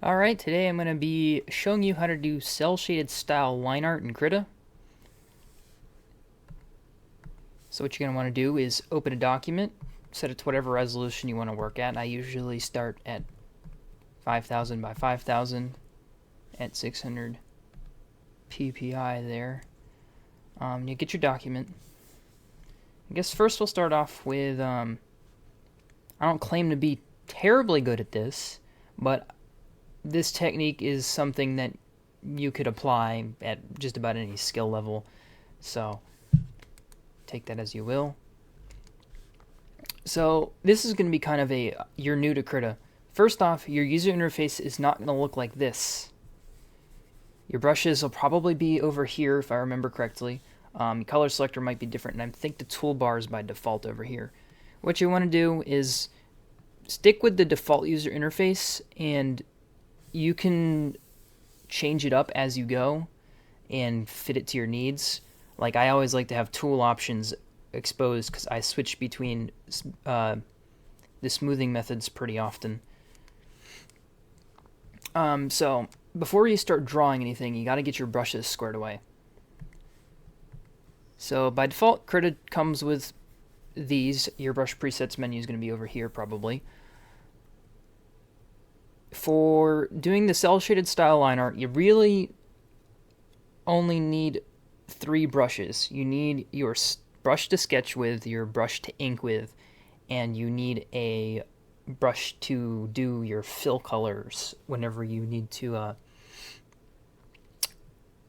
Alright, today I'm going to be showing you how to do cel-shaded style line art in Krita. So what you're going to want to do is open a document, set it to whatever resolution you want to work at. I usually start at 5000 by 5000 at 600 ppi there. You get your document. I guess first we'll start off with, I don't claim to be terribly good at this, but this technique is something that you could apply at just about any skill level, so take that as you will. So this is going to be kind of you're new to Krita. First off, your user interface is not going to look like this. Your brushes will probably be over here if I remember correctly. Color selector might be different, and I think the toolbar is by default over here. What you want to do is stick with the default user interface, and you can change it up as you go and fit it to your needs. Like, I always like to have tool options exposed because I switch between the smoothing methods pretty often. So before you start drawing anything, you got to get your brushes squared away. So by default, Krita comes with these. Your brush presets menu is going to be over here probably. For doing the cel-shaded style line art, you really only need 3 brushes. You need your brush to sketch with, your brush to ink with, and you need a brush to do your fill colors whenever you need to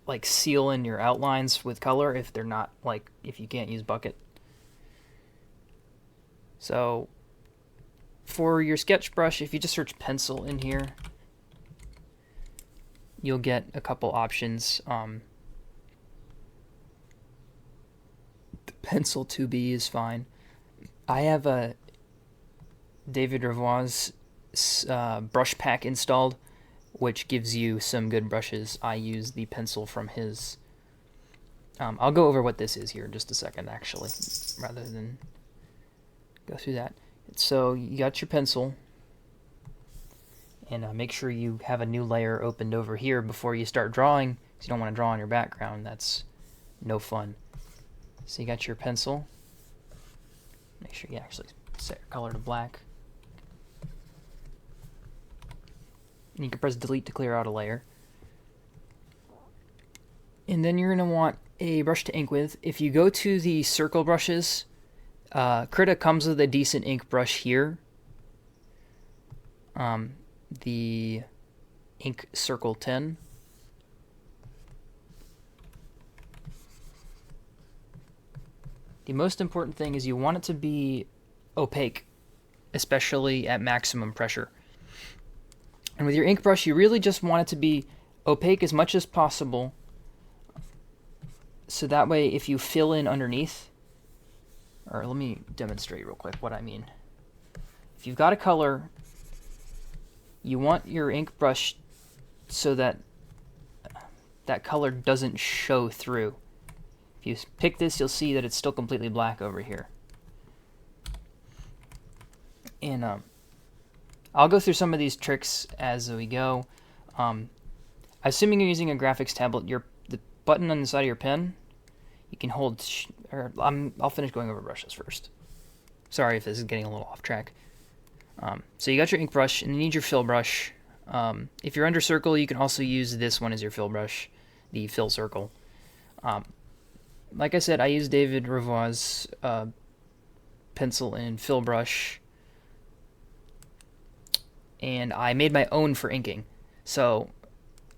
like seal in your outlines with color if they're not, like, if you can't use bucket. So for your sketch brush, if you just search pencil in here, you'll get a couple options. The pencil 2B is fine. I have a David Revoi's brush pack installed, which gives you some good brushes. I use the pencil from his. I'll go over what this is here in just a second, actually, rather than go through that. So you got your pencil, and make sure you have a new layer opened over here before you start drawing, because you don't want to draw on your background. That's no fun. So you got your pencil. Make sure you actually set your color to black. And you can press delete to clear out a layer. And then you're going to want a brush to ink with. If you go to the circle brushes, Krita comes with a decent ink brush here. The Ink Circle 10. The most important thing is you want it to be opaque, especially at maximum pressure. And with your ink brush, you really just want it to be opaque as much as possible, so that way if you fill in underneath, or let me demonstrate real quick what I mean. If you've got a color, you want your ink brush so that that color doesn't show through. If you pick this, you'll see that it's still completely black over here. And I'll go through some of these tricks as we go. Assuming you're using a graphics tablet, the button on the side of your pen, you can hold. I'll finish going over brushes first. Sorry if this is getting a little off track. So you got your ink brush, and you need your fill brush. If you're under circle, you can also use this one as your fill brush, the fill circle. Like I said, I use David Revoi's pencil and fill brush, and I made my own for inking. So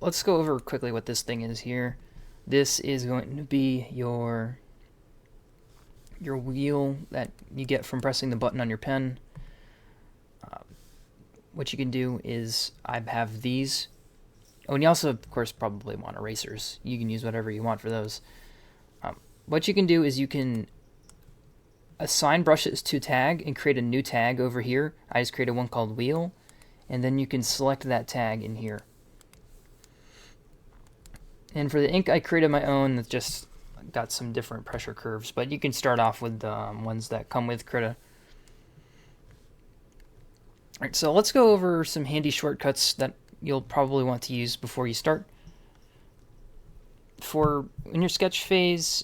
let's go over quickly what this thing is here. This is going to be your wheel that you get from pressing the button on your pen. What you can do is I have these. Oh, and you also, of course, probably want erasers. You can use whatever you want for those. What you can do is you can assign brushes to tag and create a new tag over here. I just created one called wheel, and then you can select that tag in here. And for the ink, I created my own that just got some different pressure curves, but you can start off with the ones that come with Krita. Alright, so let's go over some handy shortcuts that you'll probably want to use before you start. For in your sketch phase,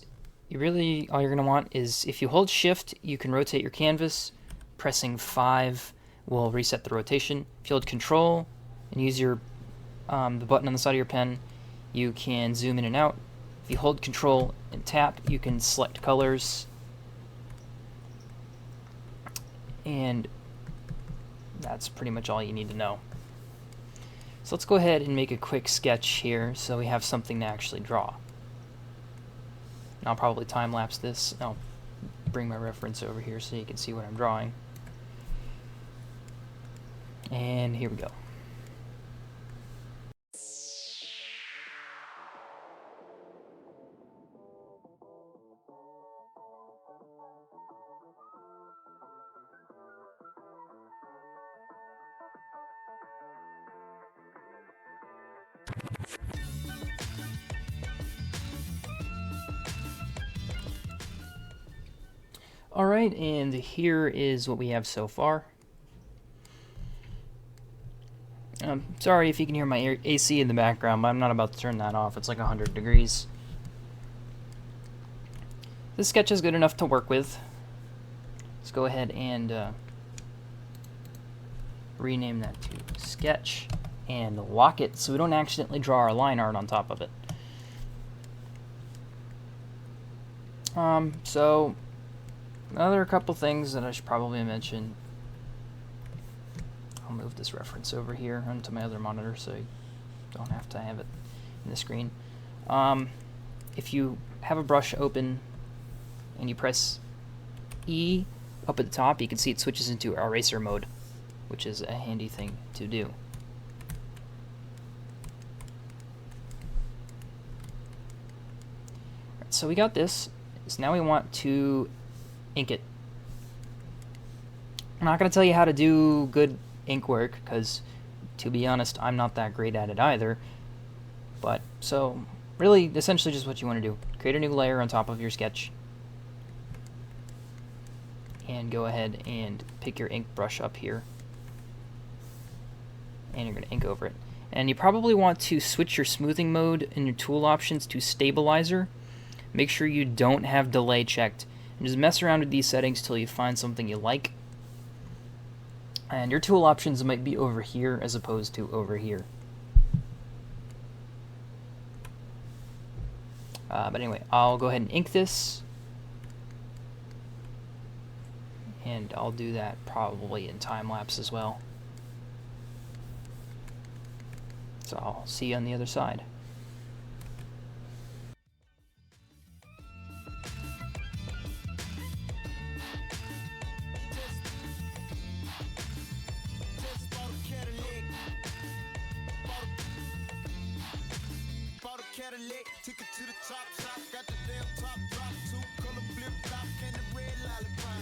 all you're going to want is, if you hold shift, you can rotate your canvas. Pressing 5 will reset the rotation. If you hold control and use your the button on the side of your pen, you can zoom in and out. If you hold control and tap, you can select colors. And that's pretty much all you need to know. So let's go ahead and make a quick sketch here so we have something to actually draw. And I'll probably time-lapse this. I'll bring my reference over here so you can see what I'm drawing. And here we go. Alright, and here is what we have so far. Sorry if you can hear my AC in the background, but I'm not about to turn that off. It's like 100 degrees. This sketch is good enough to work with. Let's go ahead and rename that to sketch and lock it so we don't accidentally draw our line art on top of it. So another couple things that I should probably mention. I'll move this reference over here onto my other monitor so you don't have to have it in the screen. If you have a brush open and you press E up at the top, you can see it switches into eraser mode, which is a handy thing to do. Right, so we got this. So now we want to ink it. I'm not going to tell you how to do good ink work because, to be honest, I'm not that great at it either. But so really, essentially, just what you want to do: create a new layer on top of your sketch, and go ahead and pick your ink brush up here, and you're going to ink over it. And you probably want to switch your smoothing mode in your tool options to stabilizer. Make sure you don't have delay checked, and just mess around with these settings till you find something you like. And your tool options might be over here as opposed to over here. But anyway, I'll go ahead and ink this, and I'll do that probably in time-lapse as well. So I'll see you on the other side. Took it to the top, got the damn top drop, 2-color flip flop and the red lollipop.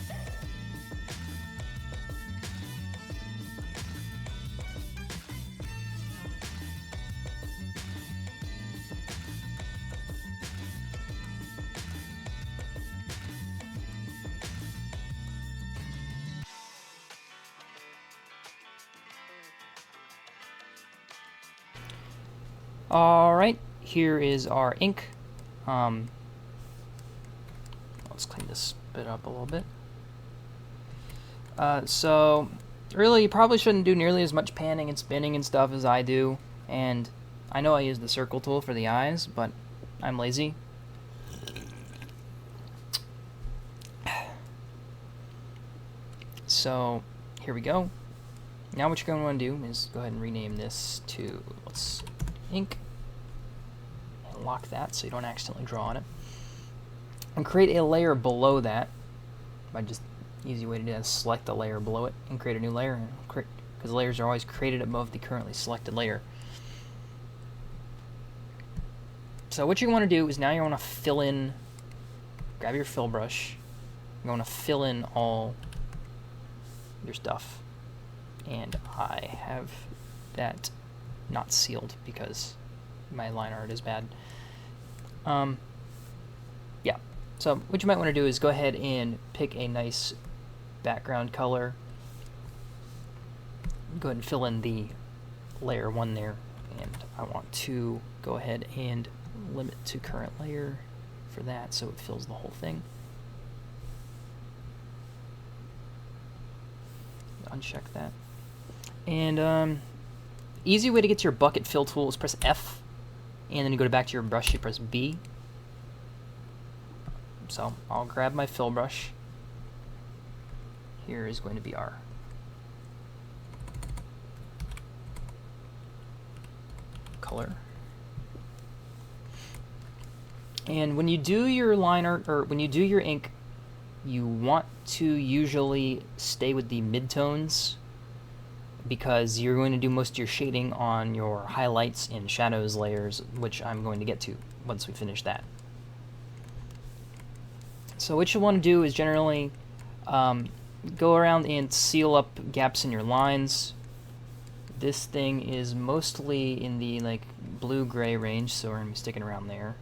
All right. Here is our ink. Let's clean this bit up a little bit. So really, you probably shouldn't do nearly as much panning and spinning and stuff as I do. And I know I use the circle tool for the eyes, but I'm lazy. So here we go. Now what you're going to want to do is go ahead and rename this to, let's ink. Lock that so you don't accidentally draw on it, and create a layer below that. By just easy way to do that is select the layer below it and create a new layer, because layers are always created above the currently selected layer. So what you want to do is now you want to fill in, grab your fill brush, you want to fill in all your stuff, and I have that not sealed because my line art is bad. Yeah, so what you might want to do is go ahead and pick a nice background color. Go ahead and fill in the layer 1 there, and I want to go ahead and limit to current layer for that so it fills the whole thing. Uncheck that. And easy way to get to your bucket fill tool is press F, and then you go back to your brush, you press B. So I'll grab my fill brush. Here is going to be our color. And when you do your line art, or when you do your ink, you want to usually stay with the midtones, because you're going to do most of your shading on your highlights and shadows layers, which I'm going to get to once we finish that. So what you want to do is generally go around and seal up gaps in your lines. This thing is mostly in the like blue-gray range, so we're going to be sticking around there.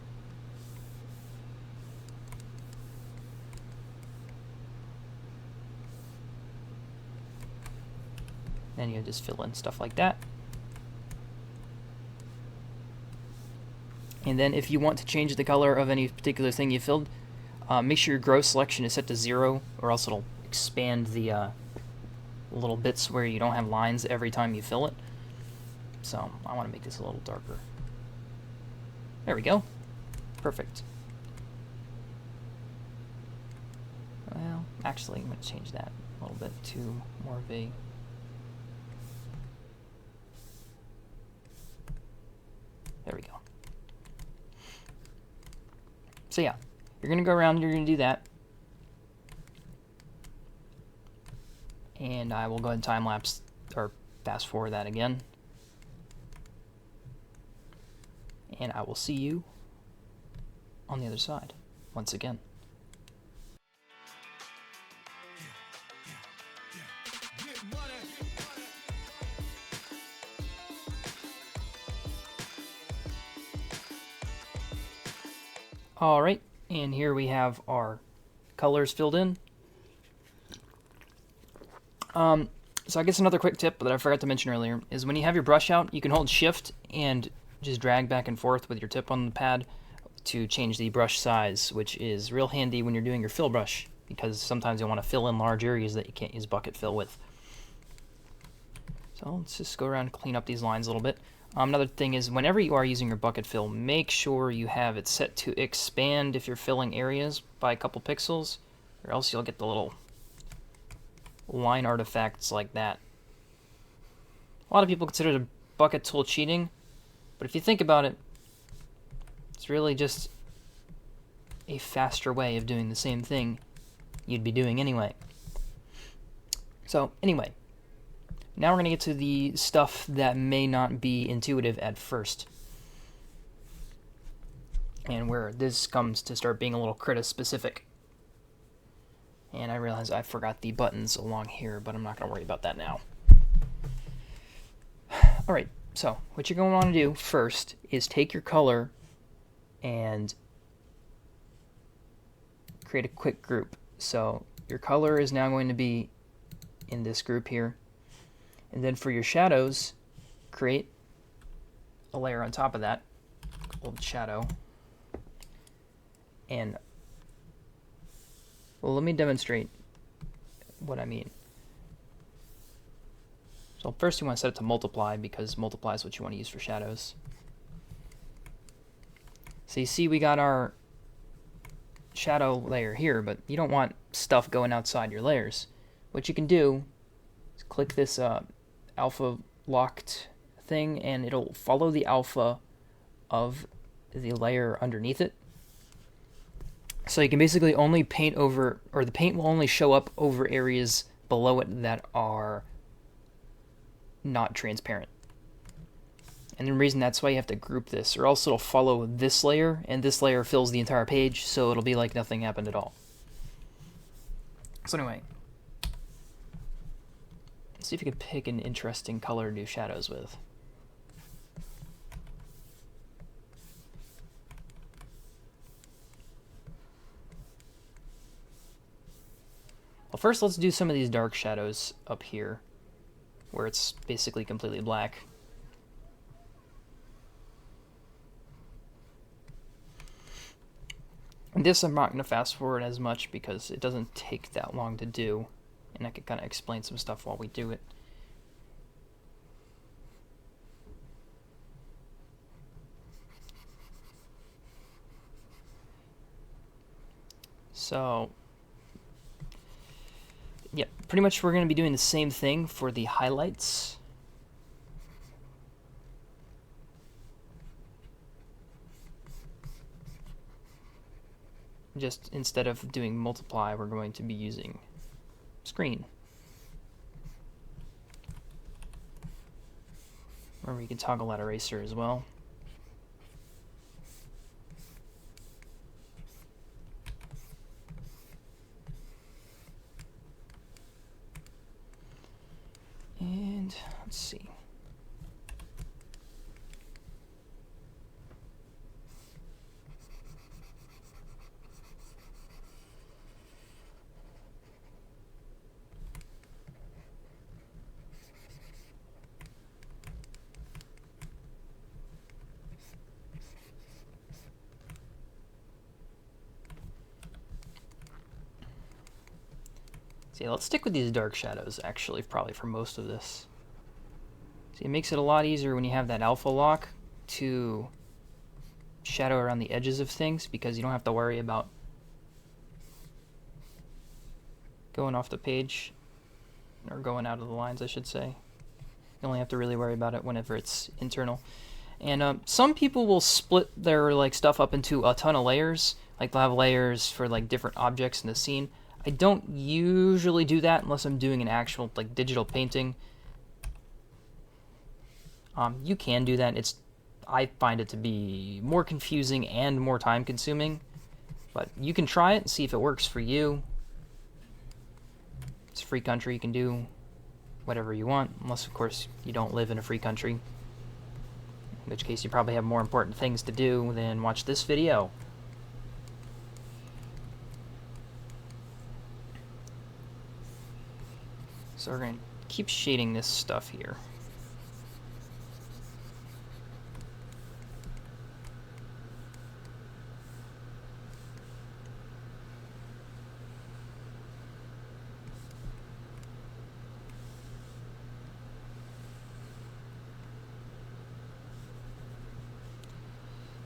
Then you just fill in stuff like that. And then if you want to change the color of any particular thing you filled, make sure your grow selection is set to 0, or else it'll expand the little bits where you don't have lines every time you fill it. So I want to make this a little darker. There we go. Perfect. Well, actually, I'm going to change that a little bit to more of a... There we go. So yeah, you're going to go around, you're going to do that. And I will go ahead and time-lapse, or fast-forward that again. And I will see you on the other side, once again. Alright, and here we have our colors filled in. So I guess another quick tip that I forgot to mention earlier is when you have your brush out, you can hold shift and just drag back and forth with your tip on the pad to change the brush size, which is real handy when you're doing your fill brush, because sometimes you want to fill in large areas that you can't use bucket fill with. So let's just go around and clean up these lines a little bit. Another thing is, whenever you are using your bucket fill, make sure you have it set to expand if you're filling areas by a couple pixels, or else you'll get the little line artifacts like that. A lot of people consider the bucket tool cheating, but if you think about it, it's really just a faster way of doing the same thing you'd be doing anyway. So anyway, now we're going to get to the stuff that may not be intuitive at first, and where this comes to start being a little Krita specific. And I realize I forgot the buttons along here, but I'm not going to worry about that now. Alright, so what you're going to want to do first is take your color and create a quick group. So your color is now going to be in this group here. And then for your shadows, create a layer on top of that called shadow. And well, let me demonstrate what I mean. So first you want to set it to multiply, because multiply is what you want to use for shadows. So you see we got our shadow layer here, but you don't want stuff going outside your layers. What you can do is click this alpha locked thing, and it'll follow the alpha of the layer underneath it. So you can basically only paint over, or the paint will only show up over areas below it that are not transparent. And the reason that's why you have to group this, or else it'll follow this layer, and this layer fills the entire page, so it'll be like nothing happened at all. So anyway, let's see if you can pick an interesting color to do shadows with. Well, first let's do some of these dark shadows up here, where it's basically completely black. This I'm not going to fast forward as much because it doesn't take that long to do, and I can kind of explain some stuff while we do it. So, yeah, pretty much we're going to be doing the same thing for the highlights. Just instead of doing multiply, we're going to be using screen. Remember, you can toggle that eraser as well. And let's see. See, let's stick with these dark shadows, actually, probably for most of this. See, it makes it a lot easier when you have that alpha lock to shadow around the edges of things, because you don't have to worry about going off the page, or going out of the lines, I should say. You only have to really worry about it whenever it's internal. And some people will split their stuff up into a ton of layers. Like, they'll have layers for different objects in the scene. I don't usually do that unless I'm doing an actual digital painting. You can do that. I find it to be more confusing and more time consuming, but you can try it and see if it works for you. It's a free country, you can do whatever you want, unless of course you don't live in a free country, in which case you probably have more important things to do than watch this video. So we're going to keep shading this stuff here.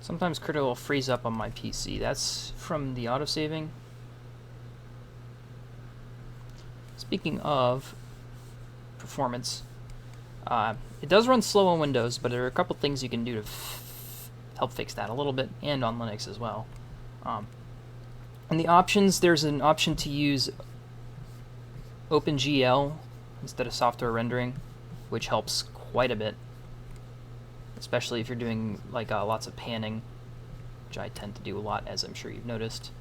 Sometimes Krita will freeze up on my PC. That's from the autosaving. Speaking of performance, it does run slow on Windows, but there are a couple things you can do to help fix that a little bit, and on Linux as well. In the options, there's an option to use OpenGL instead of software rendering, which helps quite a bit, especially if you're doing lots of panning, which I tend to do a lot, as I'm sure you've noticed.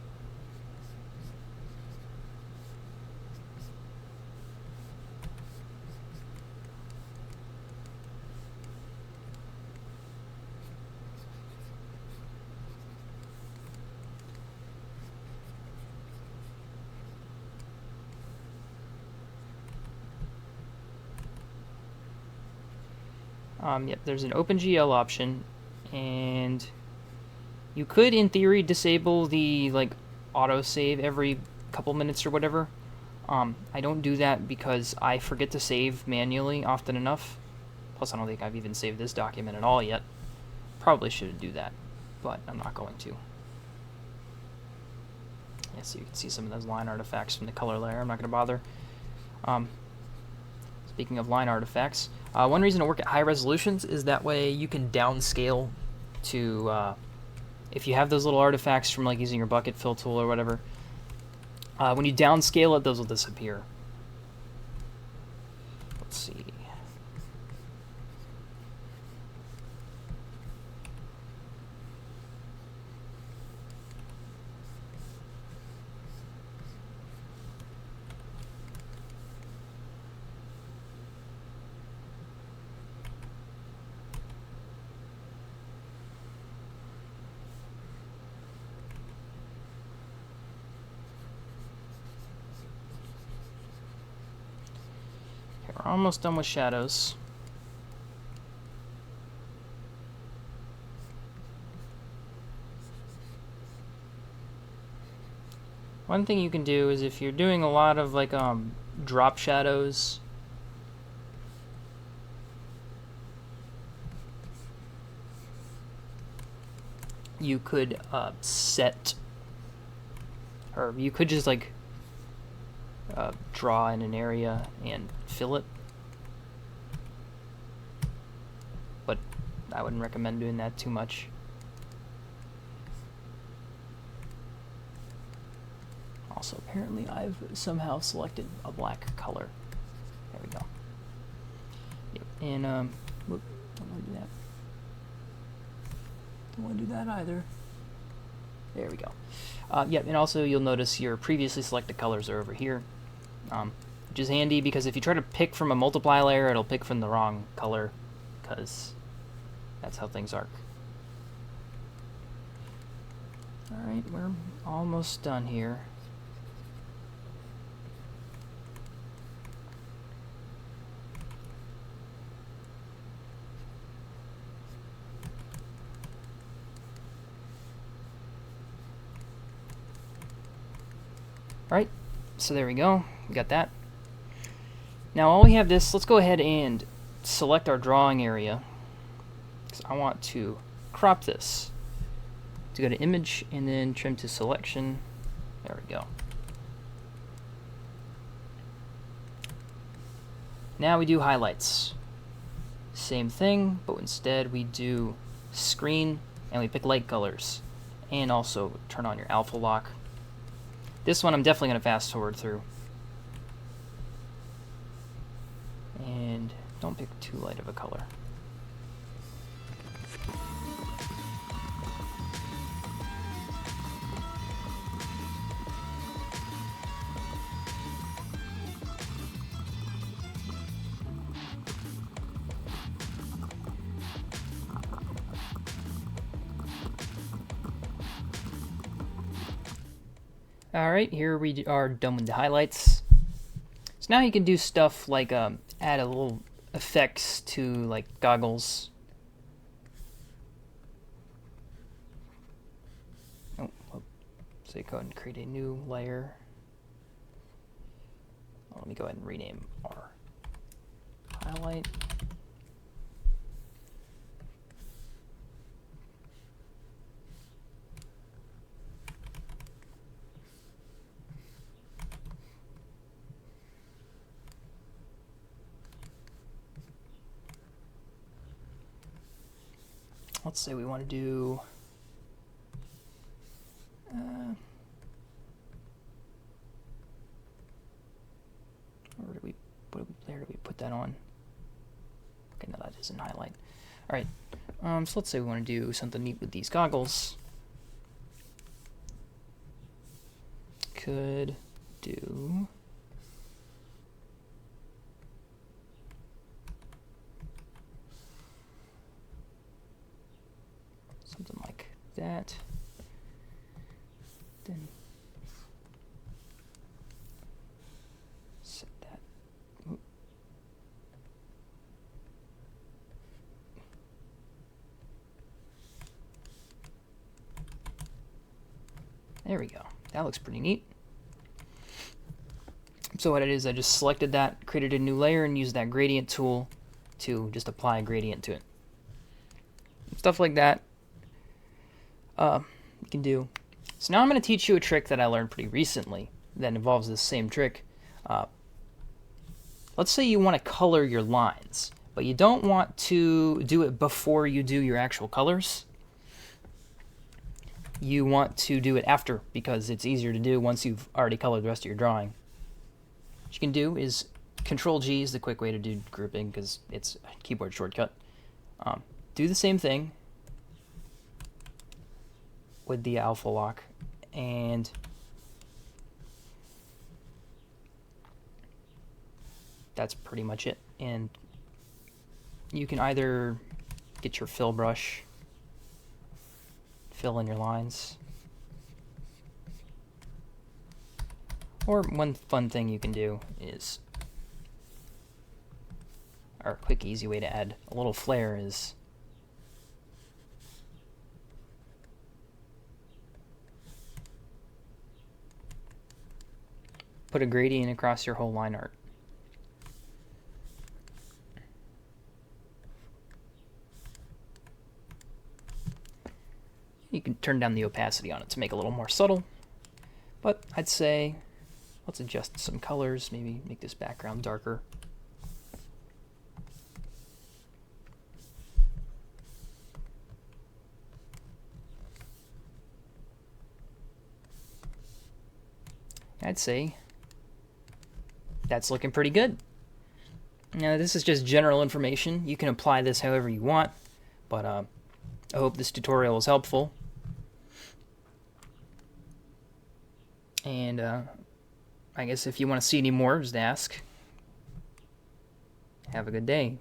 Yep, there's an OpenGL option, and you could, in theory, disable the autosave every couple minutes or whatever. I don't do that because I forget to save manually often enough. Plus, I don't think I've even saved this document at all yet. Probably should do that, but I'm not going to. Yeah, so you can see some of those line artifacts from the color layer. I'm not going to bother. Speaking of line artifacts, one reason to work at high resolutions is that way you can downscale to, if you have those little artifacts from using your bucket fill tool or whatever, when you downscale it, those will disappear. Let's see. We're almost done with shadows. One thing you can do is if you're doing a lot of like drop shadows, you could set, or you could just like draw in an area and fill it. But I wouldn't recommend doing that too much. Also, apparently I've somehow selected a black color. There we go. Yep. And, whoop, don't want to do that. Don't want to do that either. There we go. Yep, and also you'll notice your previously selected colors are over here. Which is handy because if you try to pick from a multiply layer, it'll pick from the wrong color, because that's how things arc. Alright, we're almost done here. Alright, so there we go. We got that. Now while we have this, let's go ahead and select our drawing area. So I want to crop this. To go to image and then trim to selection. There we go. Now we do highlights. Same thing, but instead we do screen and we pick light colors. And also turn on your alpha lock. This one I'm definitely going to fast forward through. And don't pick too light of a color. Alright, here we are done with the highlights. So now you can do stuff like add a little effects to like goggles. So you go ahead and create a new layer. Let me go ahead and rename our highlight. Let's say we want to do what layer do we put that on? Okay, no, that isn't highlight. All right, so let's say we want to do something neat with these goggles. Could do something like that. Then set that. Oop. There we go. That looks pretty neat. So what it is, I just selected that, created a new layer, and used that gradient tool to just apply a gradient to it. Stuff like that. You can do. So now I'm going to teach you a trick that I learned pretty recently that involves this same trick. Let's say you want to color your lines, but you don't want to do it before you do your actual colors. You want to do it after because it's easier to do once you've already colored the rest of your drawing. What you can do is Control-G is the quick way to do grouping because it's a keyboard shortcut. Do the same thing with the alpha lock, and that's pretty much it. And you can either get your fill brush, fill in your lines, or one fun thing you can do is, or a quick easy way to add a little flair is put a gradient across your whole line art. You can turn down the opacity on it to make it a little more subtle, but I'd say let's adjust some colors, maybe make this background darker. I'd say that's looking pretty good. Now, this is just general information. You can apply this however you want, but I hope this tutorial was helpful. And I guess if you want to see any more, just ask. Have a good day.